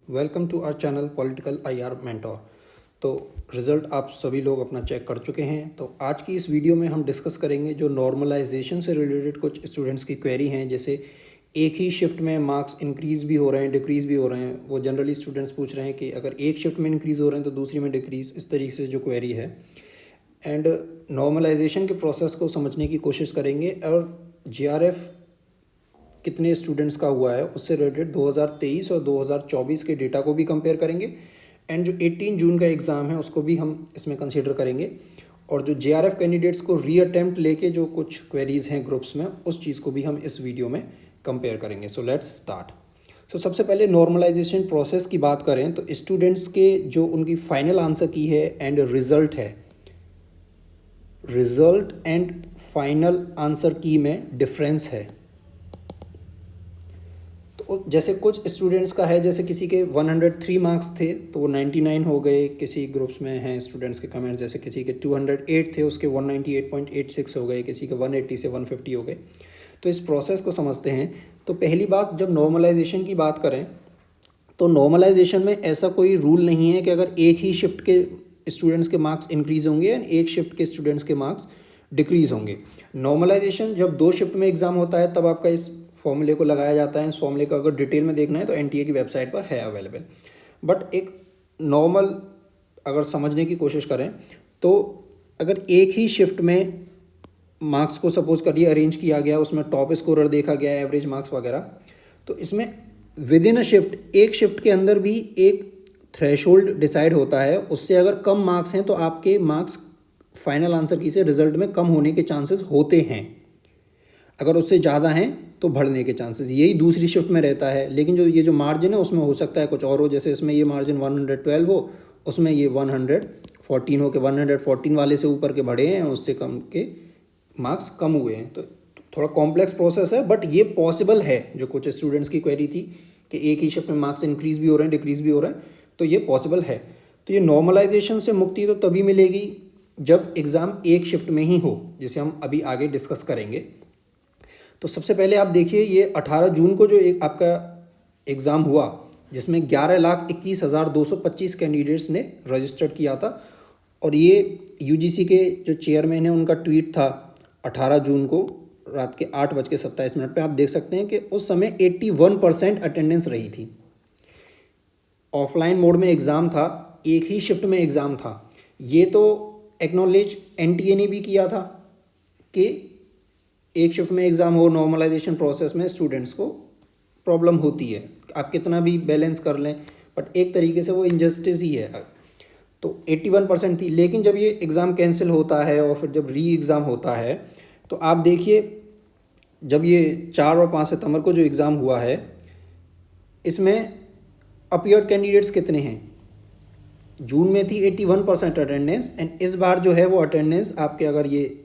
Welcome to our channel political IR mentor. तो result आप सभी लोग अपना चेक कर चुके हैं। तो आज की इस वीडियो में हम डिस्कस करेंगे जो नॉर्मलाइजेशन से रिलेटेड कुछ स्टूडेंट्स की क्वेरी हैं, जैसे एक ही शिफ्ट में मार्क्स इंक्रीज़ भी हो रहे हैं, डिक्रीज़ भी हो रहे हैं। वो जनरली स्टूडेंट्स पूछ रहे हैं कि अगर एक शिफ्ट में इंक्रीज़ हो रहे हैं तो दूसरी में डिक्रीज़, इस तरीके से जो क्वेरी है। एंड नॉर्मलाइजेशन के प्रोसेस को समझने की कोशिश करेंगे और जीआरएफ कितने स्टूडेंट्स का हुआ है उससे रिलेटेड 2023 और 2024 के डेटा को भी कंपेयर करेंगे। एंड जो 18 जून का एग्ज़ाम है उसको भी हम इसमें कंसीडर करेंगे। और जो जेआरएफ कैंडिडेट्स को री अटेम्प्ट लेके जो कुछ क्वेरीज़ हैं ग्रुप्स में, उस चीज़ को भी हम इस वीडियो में कंपेयर करेंगे। So let's start. सो सबसे पहले नॉर्मलाइजेशन प्रोसेस की बात करें तो स्टूडेंट्स के जो उनकी फाइनल आंसर की है एंड रिज़ल्ट है, रिज़ल्ट एंड फाइनल आंसर की में डिफरेंस है। तो जैसे कुछ स्टूडेंट्स का है, जैसे किसी के 103 मार्क्स थे तो वो 99 हो गए। किसी ग्रुप्स में हैं स्टूडेंट्स के कमेंट्स, जैसे किसी के 208 थे उसके 198.86 हो गए, किसी के 180 से 150 हो गए। तो इस प्रोसेस को समझते हैं। तो पहली बात, जब नॉर्मलाइजेशन की बात करें तो नॉर्मलाइजेशन में ऐसा कोई रूल नहीं है कि अगर एक ही शिफ्ट के स्टूडेंट्स के मार्क्स इंक्रीज़ होंगे एंड एक शिफ्ट के स्टूडेंट्स के मार्क्स डिक्रीज़ होंगे। नॉर्मलाइजेशन जब दो शिफ्ट में एग्ज़ाम होता है तब आपका इस फॉर्मूले को लगाया जाता है। इस फॉर्मूले का अगर डिटेल में देखना है तो एनटीए की वेबसाइट पर है अवेलेबल। बट एक नॉर्मल अगर समझने की कोशिश करें तो अगर एक ही शिफ्ट में मार्क्स को सपोज करिए अरेंज किया गया, उसमें टॉप स्कोरर देखा गया, एवरेज मार्क्स वगैरह, तो इसमें विद इन अ शिफ्ट, एक शिफ्ट के अंदर भी एक थ्रेशोल्ड डिसाइड होता है। उससे अगर कम मार्क्स हैं तो आपके मार्क्स फाइनल आंसर की से रिजल्ट में कम होने के चांसेस होते हैं। अगर उससे ज़्यादा हैं तो बढ़ने के चांसेस, यही दूसरी शिफ्ट में रहता है। लेकिन जो ये जो मार्जिन है उसमें हो सकता है कुछ और हो, जैसे इसमें ये मार्जिन 112 हो, उसमें ये 114 हो के 114 वाले से ऊपर के बढ़े हैं, उससे कम के मार्क्स कम हुए हैं। तो थोड़ा कॉम्प्लेक्स प्रोसेस है, बट ये पॉसिबल है। जो कुछ स्टूडेंट्स की क्वेरी थी कि एक ही शिफ्ट में मार्क्स इंक्रीज़ भी हो रहे हैं, डिक्रीज़ भी हो रहे हैं, तो ये पॉसिबल है। तो ये नॉर्मलाइजेशन से मुक्ति तो तभी मिलेगी जब एग्ज़ाम एक शिफ्ट में ही हो, जिसे हम अभी आगे डिस्कस करेंगे। तो सबसे पहले आप देखिए, ये 18 जून को जो एक आपका एग्ज़ाम हुआ जिसमें 11,21,225 कैंडिडेट्स ने रजिस्टर्ड किया था। और ये यूजीसी के जो चेयरमैन हैं उनका ट्वीट था 18 जून को रात के 8:27 पे। आप देख सकते हैं कि उस समय 81% अटेंडेंस रही थी। ऑफलाइन मोड में एग्ज़ाम था, एक ही शिफ्ट में एग्ज़ाम था। ये तो एक्नॉलेज एनटीए ने भी किया था कि एक शिफ्ट में एग्ज़ाम हो, नॉर्मलाइजेशन प्रोसेस में स्टूडेंट्स को प्रॉब्लम होती है, आप कितना भी बैलेंस कर लें, बट एक तरीके से वो इनजस्टिस ही है। तो 81% थी। लेकिन जब ये एग्ज़ाम कैंसिल होता है और फिर जब री एग्ज़ाम होता है तो आप देखिए, जब ये 4 और 5 सितंबर को जो एग्ज़ाम हुआ है इसमें अपीयर्ड कैंडिडेट्स कितने हैं? जून में थी 81% अटेंडेंस, एंड इस बार जो है वो अटेंडेंस आपके, अगर ये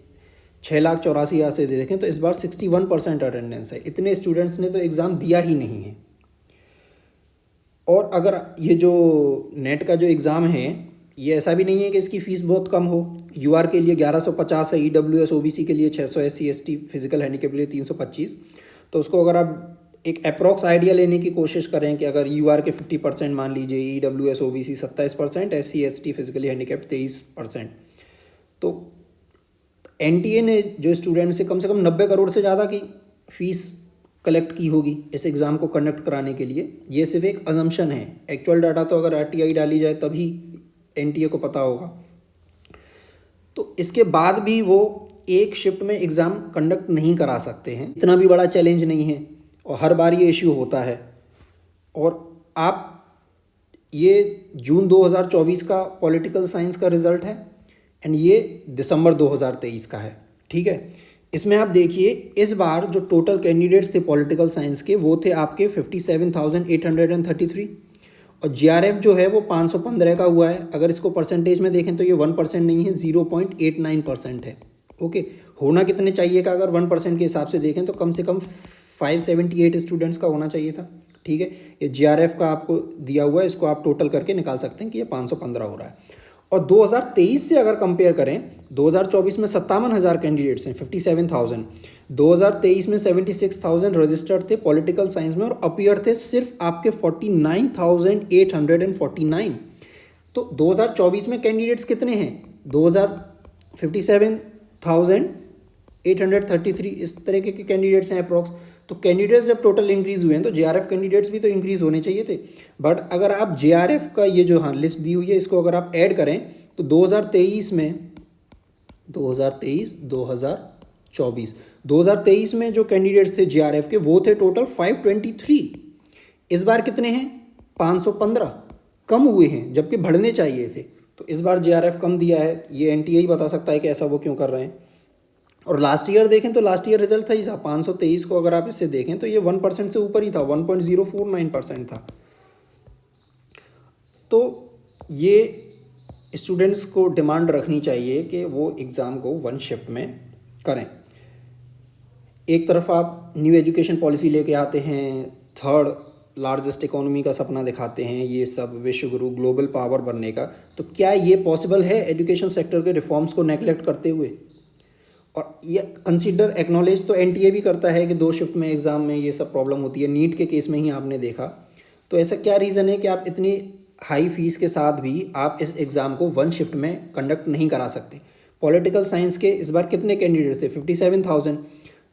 6,84,000 से देखें तो इस बार 61% अटेंडेंस है। इतने स्टूडेंट्स ने तो एग्ज़ाम दिया ही नहीं है। और अगर ये जो नेट का जो एग्ज़ाम है, ये ऐसा भी नहीं है कि इसकी फ़ीस बहुत कम हो। यूआर के लिए 1150 है, ईडब्ल्यूएस ओबीसी के लिए 600, एससी एसटी फिजिकल हैंडीकैप के लिए 325। तो उसको अगर आप एक अप्रॉक्स आइडिया लेने की कोशिश करें कि अगर यूआर के 50% मान लीजिए, EWS OBC 27%, SC ST physically handicap 23%, तो एनटीए ने जो स्टूडेंट से कम 90 करोड़ से ज़्यादा की फ़ीस कलेक्ट की होगी इस एग्ज़ाम को कंडक्ट कराने के लिए। ये सिर्फ एक अजम्पशन है। एक्चुअल डाटा तो अगर आरटीआई डाली जाए तभी एनटीए को पता होगा। तो इसके बाद भी वो एक शिफ्ट में एग्ज़ाम कंडक्ट नहीं करा सकते हैं। इतना भी बड़ा चैलेंज नहीं है और हर बार ये इश्यू होता है। और आप ये जून 2024 का पॉलिटिकल साइंस का रिज़ल्ट है एंड ये दिसंबर 2023 का है, ठीक है। इसमें आप देखिए, इस बार जो टोटल कैंडिडेट्स थे पॉलिटिकल साइंस के, वो थे आपके 57,833। और जीआरएफ जो है वो 515 का हुआ है। अगर इसको परसेंटेज में देखें तो ये 1% नहीं है, 0.89% है। ओके, होना कितने चाहिए का अगर 1% के हिसाब से देखें तो कम से कम 578 स्टूडेंट्स का होना चाहिए था, ठीक है। ये जीआरएफ का आपको दिया हुआ है, इसको आप टोटल करके निकाल सकते हैं कि ये 515 हो रहा है। और 2023 से अगर कंपेयर करें, 2024 में 57,000 कैंडिडेट्स हैं, 57,000। 2023 में 76,000 रजिस्टर्ड थे पॉलिटिकल साइंस में और अपीयर थे सिर्फ आपके 49,849। तो 2024 में कैंडिडेट्स कितने हैं? 57,833 इस तरीके के कैंडिडेट्स हैं अप्रॉक्स। तो कैंडिडेट्स जब टोटल इंक्रीज हुए हैं तो जेआरएफ कैंडिडेट्स भी तो इंक्रीज होने चाहिए थे। बट अगर आप जेआरएफ का ये जो लिस्ट दी हुई है इसको अगर आप ऐड करें तो 2023 में जो कैंडिडेट्स थे जेआरएफ के वो थे टोटल 523। इस बार कितने हैं? 515 कम हुए हैं, जबकि बढ़ने चाहिए थे। तो इस बार जेआरएफ कम दिया है, ये एनटीए ही बता सकता है कि ऐसा वो क्यों कर रहे हैं। और लास्ट ईयर देखें तो लास्ट ईयर रिजल्ट था ही था 523 को, अगर आप इससे देखें तो ये 1% से ऊपर ही था, 1.049% था। तो ये स्टूडेंट्स को डिमांड रखनी चाहिए कि वो एग्ज़ाम को 1 शिफ्ट में करें। एक तरफ आप न्यू एजुकेशन पॉलिसी लेके आते हैं, 3rd लार्जेस्ट इकोनॉमी का सपना दिखाते हैं, ये सब विश्व गुरु ग्लोबल पावर बनने का। तो क्या ये पॉसिबल है एजुकेशन सेक्टर के रिफॉर्म्स को नेगलेक्ट करते हुए? और ये कंसीडर एक्नॉलेज तो एनटीए भी करता है कि 2 शिफ्ट में एग्ज़ाम में ये सब प्रॉब्लम होती है, नीट के केस में ही आपने देखा। तो ऐसा क्या रीज़न है कि आप इतनी हाई फीस के साथ भी आप इस एग्ज़ाम को 1 शिफ्ट में कंडक्ट नहीं करा सकते? पॉलिटिकल साइंस के इस बार कितने कैंडिडेट्स थे? 57,000।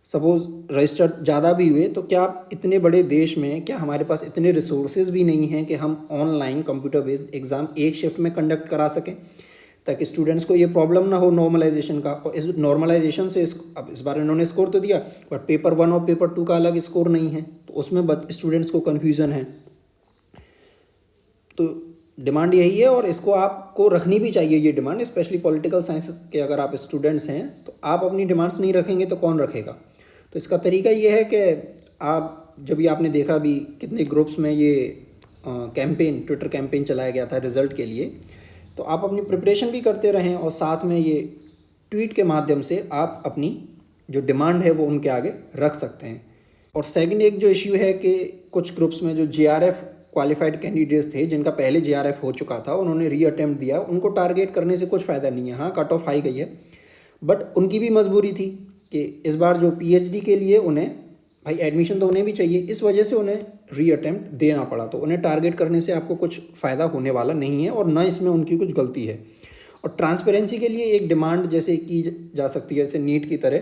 सपोज़ रजिस्टर्ड ज़्यादा भी हुए तो क्या आप इतने बड़े देश में क्या हमारे पास इतने रिसोर्सेज भी नहीं हैं कि हम online computer based exam 1 shift में कंडक्ट करा सकें, ताकि स्टूडेंट्स को ये प्रॉब्लम ना हो नॉर्मलाइजेशन का। और इस नॉर्मलाइजेशन से अब इस बार इन्होंने स्कोर तो दिया बट पेपर 1 और पेपर 2 का अलग स्कोर नहीं है, तो उसमें स्टूडेंट्स को कन्फ्यूज़न है। तो डिमांड यही है और इसको आपको रखनी भी चाहिए ये डिमांड, स्पेशली पॉलिटिकल साइंसेस के अगर आप स्टूडेंट्स हैं तो आप अपनी डिमांड्स नहीं रखेंगे तो कौन रखेगा? तो इसका तरीका ये है कि आप जब भी आपने देखा भी कितने ग्रुप्स में ये कैंपेन, ट्विटर कैंपेन चलाया गया था रिज़ल्ट के लिए, तो आप अपनी प्रिपरेशन भी करते रहें और साथ में ये ट्वीट के माध्यम से आप अपनी जो डिमांड है वो उनके आगे रख सकते हैं। और सेकंड एक जो इश्यू है कि कुछ ग्रुप्स में जो जेआरएफ क्वालिफाइड कैंडिडेट्स थे जिनका पहले जेआरएफ हो चुका था, उन्होंने रीअटेम्प्ट दिया, उनको टारगेट करने से कुछ फ़ायदा नहीं है। हाँ, कट ऑफ हाई गई है बट उनकी भी मजबूरी थी कि इस बार जो पीएचडी के लिए उन्हें भाई एडमिशन तो उन्हें भी चाहिए, इस वजह से उन्हें रीअटेम्प्ट देना पड़ा। तो उन्हें टारगेट करने से आपको कुछ फ़ायदा होने वाला नहीं है और ना इसमें उनकी कुछ गलती है। और ट्रांसपेरेंसी के लिए एक डिमांड जैसे की जा सकती है, जैसे नीट की तरह,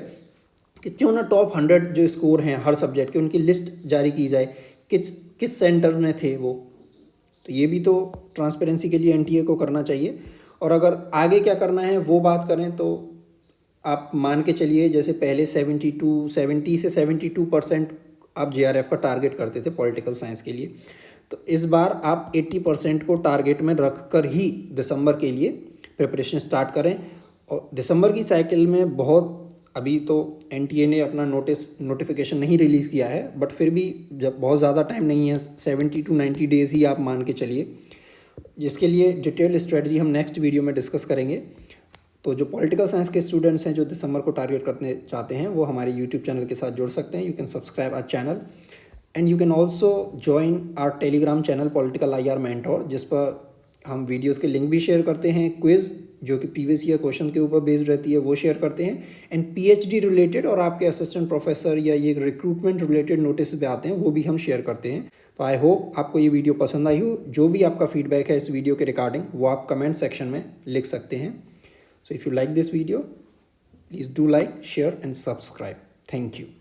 कि क्यों ना टॉप 100 जो स्कोर हैं हर सब्जेक्ट के उनकी लिस्ट जारी की जाए, किस सेंटर में थे वो। तो ये भी तो ट्रांसपेरेंसी के लिए एनटीए को करना चाहिए। और अगर आगे क्या करना है वो बात करें तो आप मान के चलिए जैसे पहले 70 से 72% आप जेआरएफ का टारगेट करते थे पॉलिटिकल साइंस के लिए, तो इस बार आप 80% को टारगेट में रख कर ही दिसंबर के लिए प्रिपरेशन स्टार्ट करें। और दिसंबर की साइकिल में बहुत अभी तो एनटीए ने अपना नोटिफिकेशन नहीं रिलीज़ किया है, बट फिर भी जब बहुत ज़्यादा टाइम नहीं है, 70 to 90 डेज़ ही आप मान के चलिए, जिसके लिए डिटेल स्ट्रेटजी हम नेक्स्ट वीडियो में डिस्कस करेंगे। तो जो पॉलिटिकल साइंस के स्टूडेंट्स हैं जो दिसंबर को टारगेट करने चाहते हैं वो हमारे यूट्यूब चैनल के साथ जुड़ सकते हैं। You can subscribe our channel and you can also join our Telegram channel political IR mentor, जिस पर हम वीडियोस के लिंक भी शेयर करते हैं, क्विज़ जो कि प्रीवियस ईयर क्वेश्चन के ऊपर बेस्ड रहती है वो शेयर करते हैं, एंड पीएचडी रिलेटेड और आपके असिस्टेंट प्रोफेसर या ये रिक्रूटमेंट रिलेटेड नोटिस पे आते हैं वो भी हम शेयर करते हैं। तो आई होप आपको ये वीडियो पसंद आई हो। जो भी आपका फीडबैक है इस वीडियो के रिगार्डिंग वो आप कमेंट सेक्शन में लिख सकते हैं। So if you like this video, please do like, share and subscribe. Thank you.